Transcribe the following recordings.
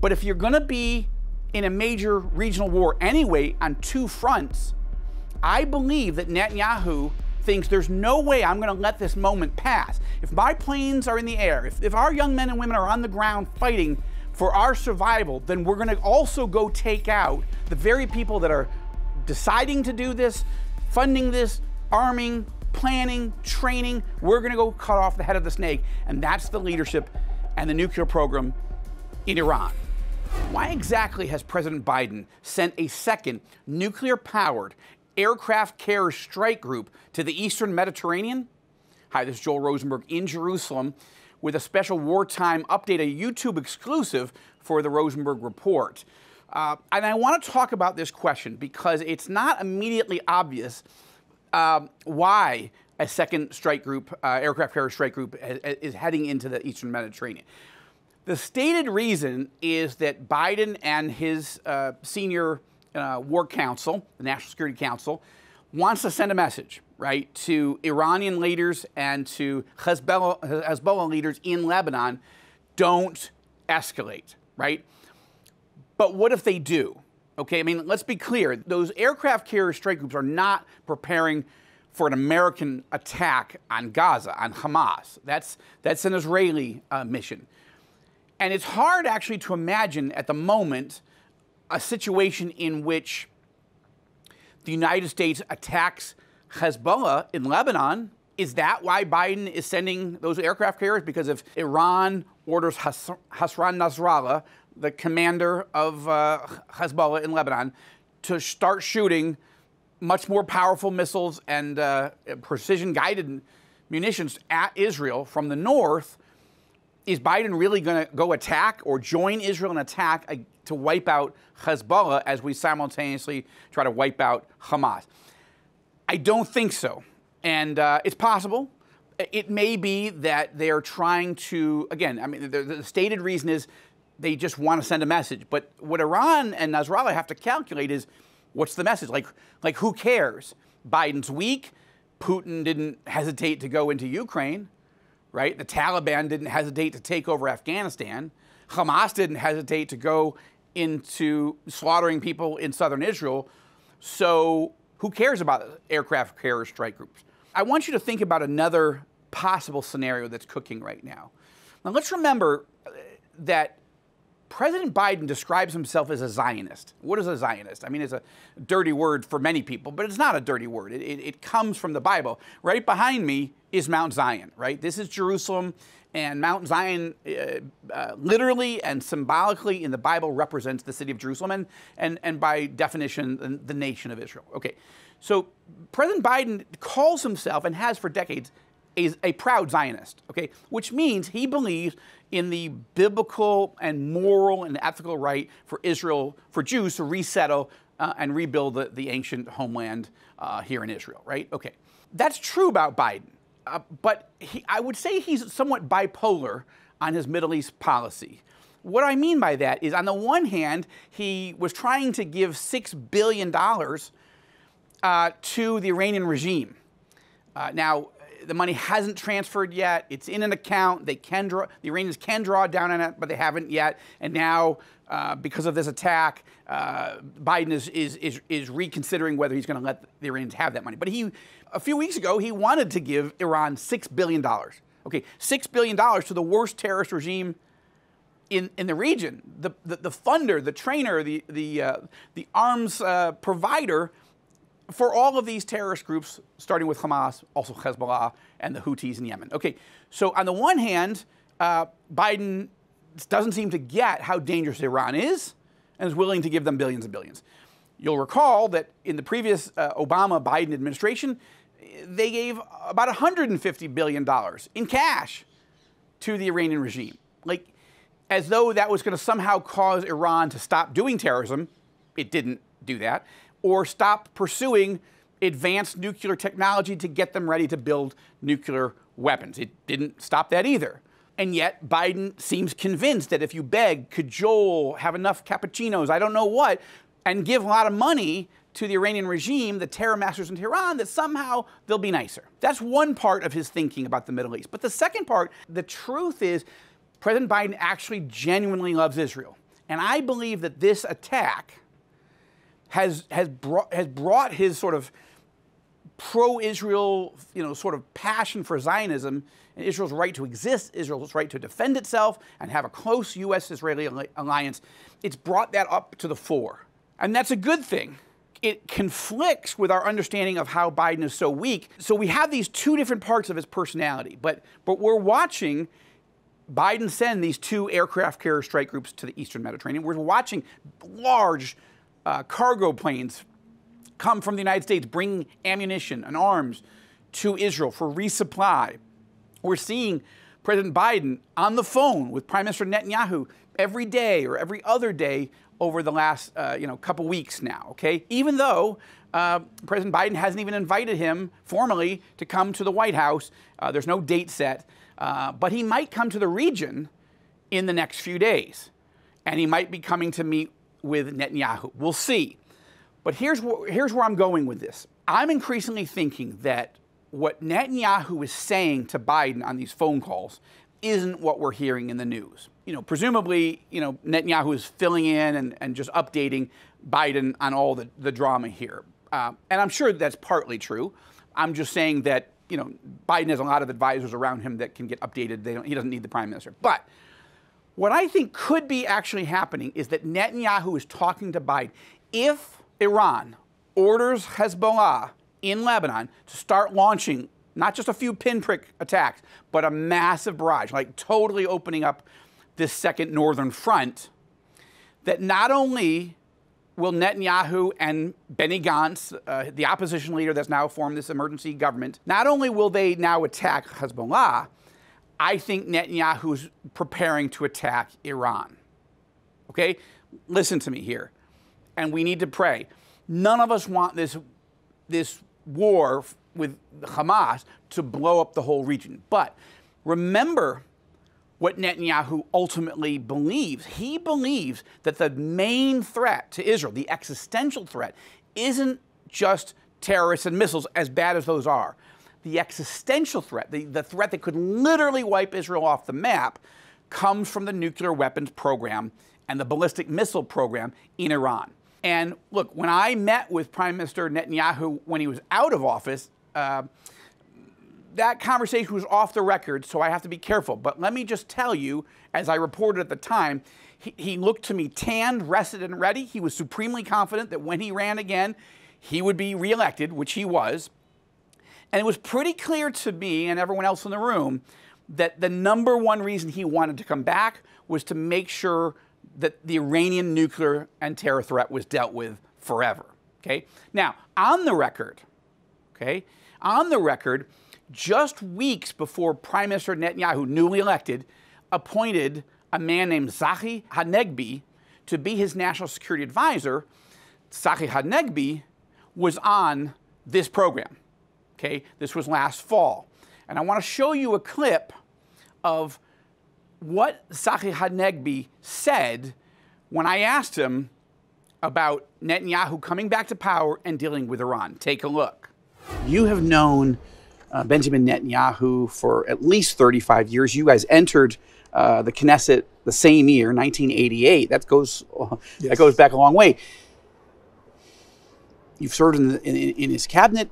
But if you're going to be in a major regional war anyway on two fronts, I believe that Netanyahu thinks there's no way I'm going to let this moment pass. If my planes are in the air, if our young men and women are on the ground fighting for our survival, then we're going to also go take out the very people that are deciding to do this, funding this, arming, planning, training. We're going to go cut off the head of the snake, and that's the leadership and the nuclear program in Iran. Why exactly has President Biden sent a second nuclear-powered aircraft carrier strike group to the Eastern Mediterranean? Hi, this is Joel Rosenberg in Jerusalem with a special wartime update, a YouTube exclusive for the Rosenberg Report. And I want to talk about this question because it's not immediately obvious why a second strike group, aircraft carrier strike group, is heading into the Eastern Mediterranean. The stated reason is that Biden and his senior war council, the National Security Council, wants to send a message, right, to Iranian leaders and to Hezbollah leaders in Lebanon: don't escalate, right? But what if they do? Okay, I mean, let's be clear. Those aircraft carrier strike groups are not preparing for an American attack on Gaza, on Hamas. That's an Israeli mission. And it's hard actually to imagine at the moment a situation in which the United States attacks Hezbollah in Lebanon. Is that why Biden is sending those aircraft carriers? Because if Iran orders Hassan Nasrallah, the commander of Hezbollah in Lebanon, to start shooting much more powerful missiles and precision-guided munitions at Israel from the north, is Biden really going to go attack or join Israel in attack to wipe out Hezbollah as we simultaneously try to wipe out Hamas? I don't think so. And it's possible. It may be that they are trying to, again, I mean, the stated reason is they just want to send a message. But what Iran and Nasrallah have to calculate is, what's the message? Like who cares? Biden's weak. Putin didn't hesitate to go into Ukraine, right? The Taliban didn't hesitate to take over Afghanistan. Hamas didn't hesitate to go into slaughtering people in southern Israel. So who cares about aircraft carrier strike groups? I want you to think about another possible scenario that's cooking right now. Now, let's remember that President Biden describes himself as a Zionist. What is a Zionist? I mean, it's a dirty word for many people, but it's not a dirty word. It comes from the Bible. Right behind me is Mount Zion, right? This is Jerusalem, and Mount Zion literally and symbolically in the Bible represents the city of Jerusalem and by definition, the nation of Israel. Okay, so President Biden calls himself, and has for decades, a proud Zionist, okay, which means he believes in the biblical and moral and ethical right for Israel, for Jews to resettle and rebuild the ancient homeland here in Israel, right? Okay, that's true about Biden, but I would say he's somewhat bipolar on his Middle East policy. What I mean by that is, on the one hand, he was trying to give $6 billion to the Iranian regime. Now, the money hasn't transferred yet. It's in an account. The Iranians can draw down on it, but they haven't yet. And now, because of this attack, Biden is reconsidering whether he's going to let the Iranians have that money. But a few weeks ago, he wanted to give Iran $6 billion. Okay, $6 billion to the worst terrorist regime in the region. The funder, the trainer, the arms provider for all of these terrorist groups, starting with Hamas, also Hezbollah, and the Houthis in Yemen. Okay, so on the one hand, Biden doesn't seem to get how dangerous Iran is and is willing to give them billions and billions. You'll recall that in the previous Obama-Biden administration, they gave about $150 billion in cash to the Iranian regime. Like, as though that was going to somehow cause Iran to stop doing terrorism. It didn't do that. Or stop pursuing advanced nuclear technology to get them ready to build nuclear weapons. It didn't stop that either. And yet Biden seems convinced that if you beg, cajole, have enough cappuccinos, I don't know what, and give a lot of money to the Iranian regime, the terror masters in Tehran, that somehow they'll be nicer. That's one part of his thinking about the Middle East. But the second part, the truth is, President Biden actually genuinely loves Israel. And I believe that this attack has brought his sort of pro-Israel, sort of passion for Zionism and Israel's right to exist, Israel's right to defend itself and have a close U.S. Israeli alliance. It's brought that up to the fore. And that's a good thing. It conflicts with our understanding of how Biden is so weak. So we have these two different parts of his personality, but we're watching Biden send these 2 aircraft carrier strike groups to the Eastern Mediterranean. We're watching large cargo planes come from the United States bringing ammunition and arms to Israel for resupply. We're seeing President Biden on the phone with Prime Minister Netanyahu every day or every other day over the last couple weeks now, okay? Even though President Biden hasn't even invited him formally to come to the White House. There's no date set, but he might come to the region in the next few days. And he might be coming to meet with Netanyahu. We'll see. But here's where I'm going with this. I'm increasingly thinking that what Netanyahu is saying to Biden on these phone calls isn't what we're hearing in the news. Presumably, Netanyahu is filling in and just updating Biden on all the drama here. And I'm sure that's partly true. I'm just saying that, Biden has a lot of advisors around him that can get updated. He doesn't need the prime minister. But what I think could be actually happening is that Netanyahu is talking to Biden. If Iran orders Hezbollah in Lebanon to start launching not just a few pinprick attacks, but a massive barrage, like totally opening up this second northern front, that not only will Netanyahu and Benny Gantz, the opposition leader that's now formed this emergency government, not only will they now attack Hezbollah, I think Netanyahu's preparing to attack Iran. Okay? Listen to me here. And we need to pray. None of us want this war with Hamas to blow up the whole region. But remember what Netanyahu ultimately believes. He believes that the main threat to Israel, the existential threat, isn't just terrorists and missiles, as bad as those are. The existential threat, the threat that could literally wipe Israel off the map, comes from the nuclear weapons program and the ballistic missile program in Iran. And look, when I met with Prime Minister Netanyahu when he was out of office, that conversation was off the record, so I have to be careful. But let me just tell you, as I reported at the time, he looked to me tanned, rested, and ready. He was supremely confident that when he ran again, he would be reelected, which he was. And it was pretty clear to me and everyone else in the room that the #1 reason he wanted to come back was to make sure that the Iranian nuclear and terror threat was dealt with forever. Okay? Now, on the record, just weeks before Prime Minister Netanyahu, newly elected, appointed a man named Tzachi Hanegbi to be his national security advisor, Tzachi Hanegbi was on this program. Okay, this was last fall. And I want to show you a clip of what Tzachi Hanegbi said when I asked him about Netanyahu coming back to power and dealing with Iran. Take a look. You have known Benjamin Netanyahu for at least 35 years. You guys entered the Knesset the same year, 1988. That goes back a long way. You've served in his cabinet.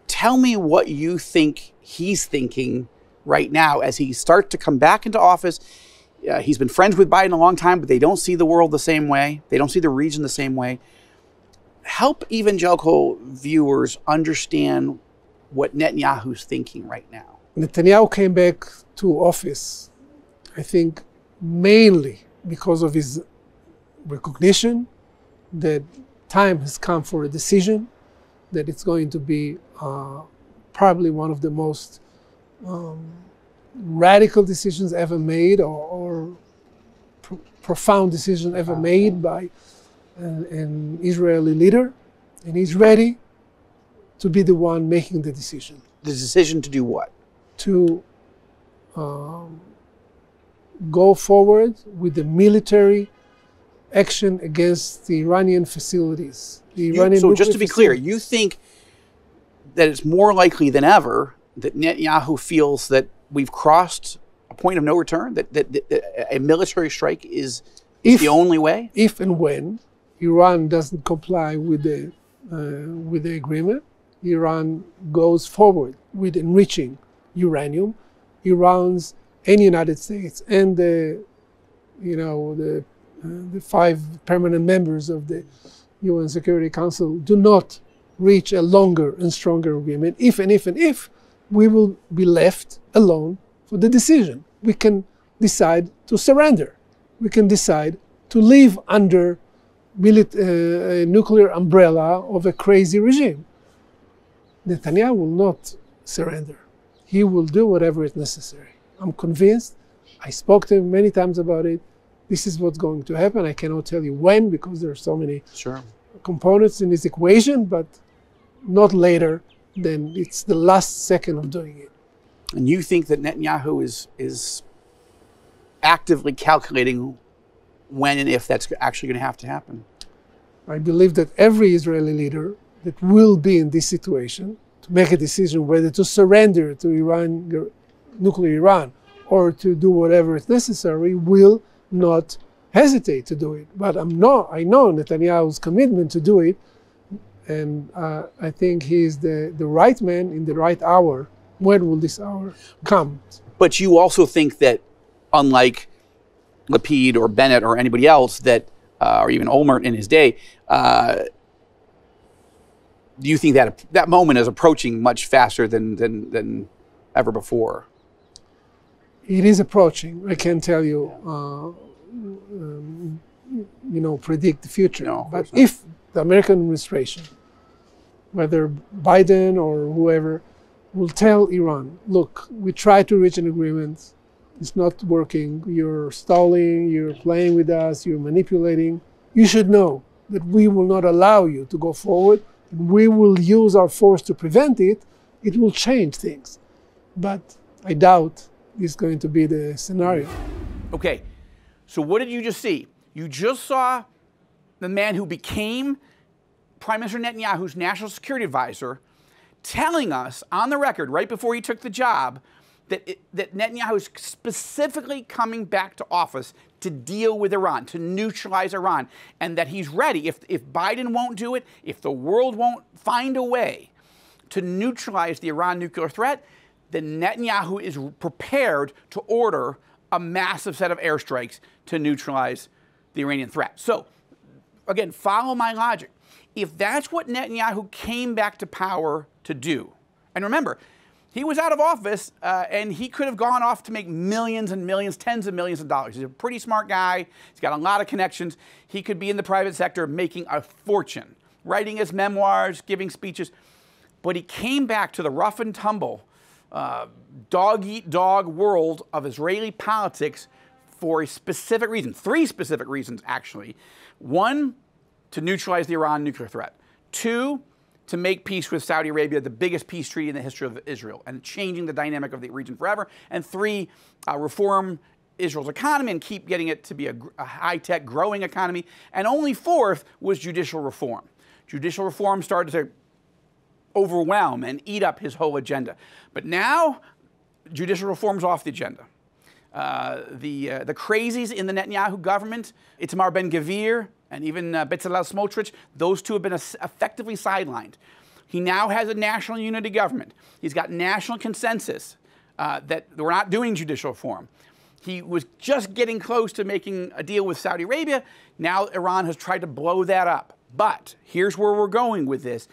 Tell me what you think he's thinking right now as he starts to come back into office. He's been friends with Biden a long time, but they don't see the world the same way. They don't see the region the same way. Help evangelical viewers understand what Netanyahu's thinking right now. Netanyahu came back to office, I think, mainly because of his recognition that time has come for a decision, that it's going to be probably one of the most radical decisions ever made, or profound decision ever made by an Israeli leader, and he's ready to be the one making the decision. The decision to do what? To go forward with the military action against the Iranian facilities. So just to be clear, you think that it's more likely than ever that Netanyahu feels that we've crossed a point of no return, that a military strike is It's the only way? If and when Iran doesn't comply with the agreement, Iran goes forward with enriching uranium. Iran's and United States and the 5 permanent members of the UN Security Council do not reach a longer and stronger agreement, if we will be left alone for the decision. We can decide to surrender. We can decide to live under a nuclear umbrella of a crazy regime. Netanyahu will not surrender. He will do whatever is necessary. I'm convinced. I spoke to him many times about it. This is what's going to happen. I cannot tell you when because there are so many components in this equation, but not later than it's the last second of doing it. And you think that Netanyahu is actively calculating when and if that's actually going to have to happen? I believe that every Israeli leader that will be in this situation to make a decision whether to surrender to Iran, nuclear Iran, or to do whatever is necessary will not hesitate to do it. But I know Netanyahu's commitment to do it, and I think he's the right man in the right hour. When will this hour come? But you also think that, unlike Lapid or Bennett or anybody else, that or even Olmert in his day, do you think that that moment is approaching much faster than ever before? It is approaching. I can't tell you, predict the future. No, but if the American administration, whether Biden or whoever, will tell Iran, look, we tried to reach an agreement. It's not working. You're stalling. You're playing with us. You're manipulating. You should know that we will not allow you to go forward. We will use our force to prevent it. It will change things. But I doubt it's going to be the scenario. Okay, so what did you just see? You just saw the man who became Prime Minister Netanyahu's national security advisor telling us on the record right before he took the job that Netanyahu is specifically coming back to office to deal with Iran, to neutralize Iran, and that he's ready. If Biden won't do it, if the world won't find a way to neutralize the Iran nuclear threat, then Netanyahu is prepared to order a massive set of airstrikes to neutralize the Iranian threat. So, again, follow my logic. If that's what Netanyahu came back to power to do, and remember, he was out of office and he could have gone off to make millions and millions, tens of millions of dollars. He's a pretty smart guy. He's got a lot of connections. He could be in the private sector making a fortune, writing his memoirs, giving speeches. But he came back to the rough and tumble, dog-eat-dog world of Israeli politics for a specific reason. 3 specific reasons, actually. 1, to neutralize the Iran nuclear threat. 2, to make peace with Saudi Arabia, the biggest peace treaty in the history of Israel, and changing the dynamic of the region forever. And 3, reform Israel's economy and keep getting it to be a high-tech, growing economy. And only 4th was judicial reform. Judicial reform started to overwhelm and eat up his whole agenda. But now, judicial reform's off the agenda. The crazies in the Netanyahu government, Itamar Ben-Gvir and even Bezalel Smotrich, those 2 have been effectively sidelined. He now has a national unity government. He's got national consensus that we're not doing judicial reform. He was just getting close to making a deal with Saudi Arabia. Now Iran has tried to blow that up. But here's where we're going with this.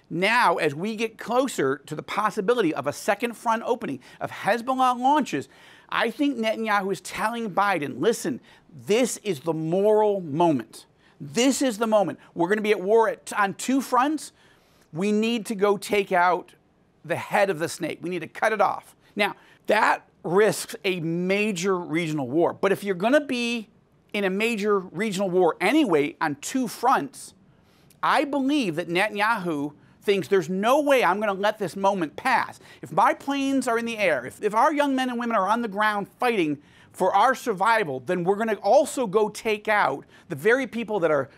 Now, as we get closer to the possibility of a second front opening, of Hezbollah launches, I think Netanyahu is telling Biden, listen, this is the moral moment. This is the moment. We're going to be at war on 2 fronts. We need to go take out the head of the snake. We need to cut it off. Now, that risks a major regional war. But if you're going to be in a major regional war anyway on 2 fronts, I believe that Netanyahu thinks there's no way I'm going to let this moment pass. If my planes are in the air, if our young men and women are on the ground fighting for our survival, then we're going to also go take out the very people that are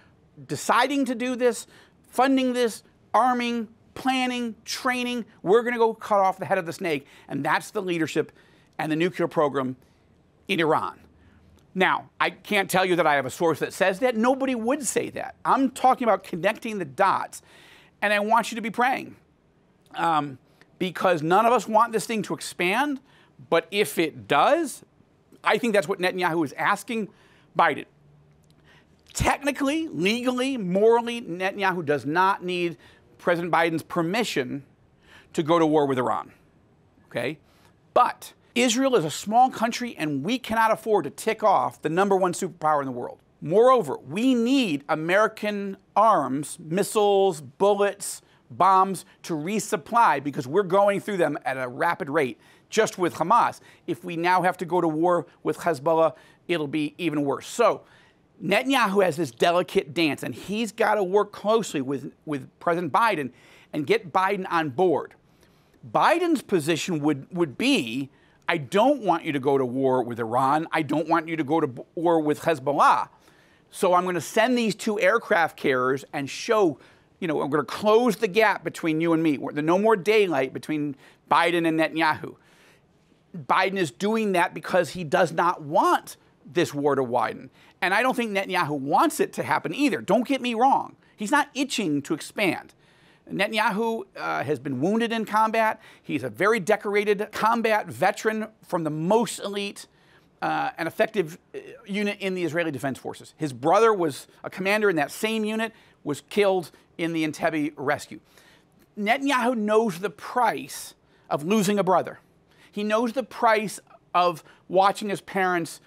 deciding to do this, funding this, arming, planning, training. We're going to go cut off the head of the snake, and that's the leadership and the nuclear program in Iran. Now, I can't tell you that I have a source that says that. Nobody would say that. I'm talking about connecting the dots, and I want you to be praying. Because none of us want this thing to expand, but if it does, I think that's what Netanyahu is asking Biden. Technically, legally, morally, Netanyahu does not need President Biden's permission to go to war with Iran, okay? But Israel is a small country, and we cannot afford to tick off the #1 superpower in the world. Moreover, we need American arms, missiles, bullets, bombs to resupply because we're going through them at a rapid rate just with Hamas. If we now have to go to war with Hezbollah, it'll be even worse. So Netanyahu has this delicate dance, and he's got to work closely with President Biden and get Biden on board. Biden's position would be, I don't want you to go to war with Iran. I don't want you to go to war with Hezbollah. So I'm going to send these 2 aircraft carriers and show, I'm going to close the gap between you and me. There's no more daylight between Biden and Netanyahu. Biden is doing that because he does not want this war to widen. And I don't think Netanyahu wants it to happen either. Don't get me wrong. He's not itching to expand. Netanyahu has been wounded in combat. He's a very decorated combat veteran from the most elite and effective unit in the Israeli Defense Forces. His brother was a commander in that same unit, was killed in the Entebbe rescue. Netanyahu knows the price of losing a brother. He knows the price of watching his parents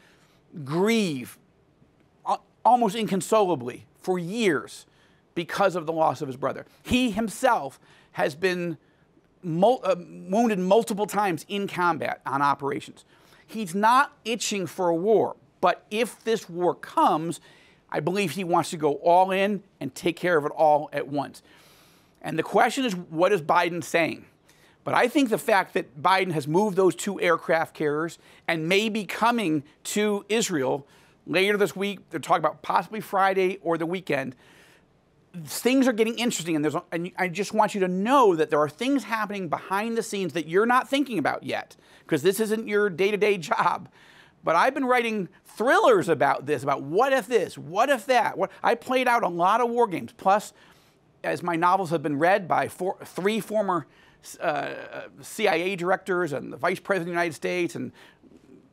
grieve almost inconsolably for years because of the loss of his brother. He himself has been wounded multiple times in combat on operations. He's not itching for a war, but if this war comes, I believe he wants to go all in and take care of it all at once. And the question is, what is Biden saying? But I think the fact that Biden has moved those 2 aircraft carriers and may be coming to Israel later this week, they're talking about possibly Friday or the weekend, things are getting interesting. And I just want you to know that there are things happening behind the scenes that you're not thinking about yet, because this isn't your day-to-day job. But I've been writing thrillers about this, about what if this, what if that. I played out a lot of war games. Plus, as my novels have been read by 3 former CIA directors and the Vice President of the United States and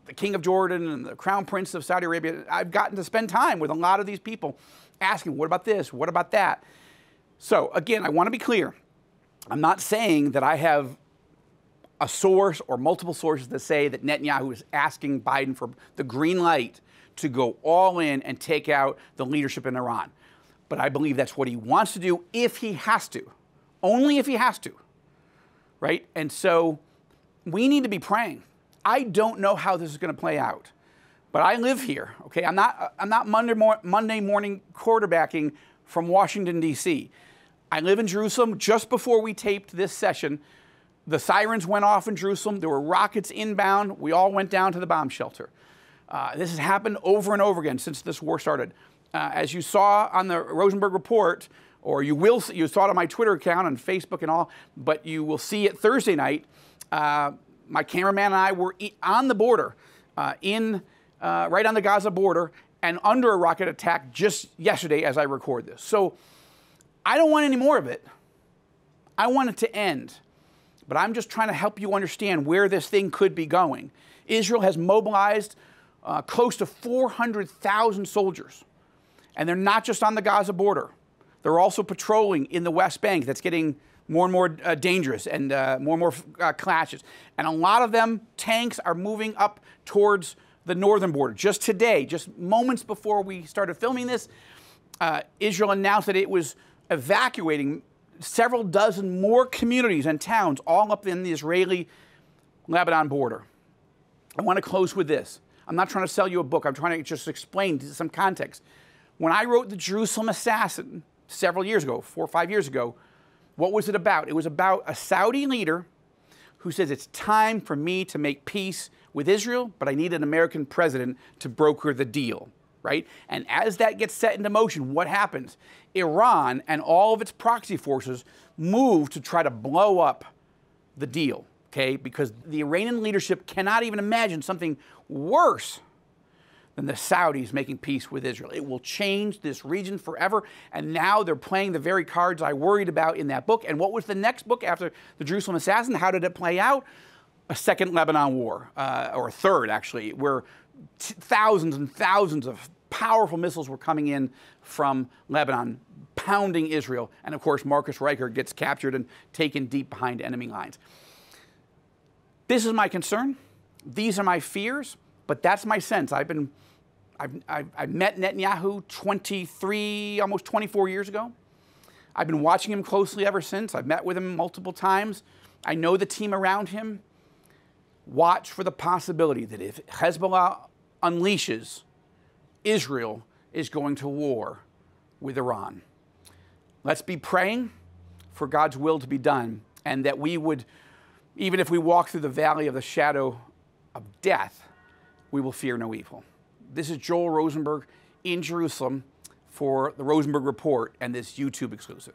the King of Jordan and the Crown Prince of Saudi Arabia, I've gotten to spend time with a lot of these people asking, what about this? What about that? So again, I want to be clear. I'm not saying that I have a source or multiple sources that say that Netanyahu is asking Biden for the green light to go all in and take out the leadership in Iran. But I believe that's what he wants to do if he has to. Only if he has to. Right? And so we need to be praying. I don't know how this is going to play out. But I live here, okay? I'm not Monday morning quarterbacking from Washington, D.C. I live in Jerusalem. Just before we taped this session, the sirens went off in Jerusalem. There were rockets inbound. We all went down to the bomb shelter. This has happened over and over again since this war started. As you saw on the Rosenberg Report, or you saw it on my Twitter account and Facebook and all, but you will see it Thursday night. My cameraman and I were on the border, right on the Gaza border, and under a rocket attack just yesterday as I record this. So I don't want any more of it. I want it to end. But I'm just trying to help you understand where this thing could be going. Israel has mobilized close to 400,000 soldiers. And they're not just on the Gaza border. They're also patrolling in the West Bank. That's getting more and more dangerous and more and more clashes. And a lot of them, tanks, are moving up towards the northern border. Just today, just moments before we started filming this, Israel announced that it was evacuating several dozen more communities and towns all up in the Israeli-Lebanon border. I want to close with this. I'm not trying to sell you a book. I'm trying to just explain some context. When I wrote The Jerusalem Assassin several years ago, 4 or 5 years ago, what was it about? It was about a Saudi leader who says, it's time for me to make peace with Israel, but I need an American president to broker the deal, right? And as that gets set into motion, what happens? Iran and all of its proxy forces move to try to blow up the deal, okay? Because the Iranian leadership cannot even imagine something worse than the Saudis making peace with Israel. It will change this region forever. And now they're playing the very cards I worried about in that book. And what was the next book after the Jerusalem assassin? How did it play out? A second Lebanon war, or a third, actually, where thousands and thousands of powerful missiles were coming in from Lebanon, pounding Israel. And of course, Marcus Reicher gets captured and taken deep behind enemy lines. This is my concern. These are my fears, but that's my sense. I met Netanyahu 23, almost 24 years ago. I've been watching him closely ever since. I've met with him multiple times. I know the team around him. Watch for the possibility that if Hezbollah unleashes, Israel is going to war with Iran. Let's be praying for God's will to be done, and that we would, even if we walk through the valley of the shadow of death, we will fear no evil. This is Joel Rosenberg in Jerusalem for the Rosenberg Report and this YouTube exclusive.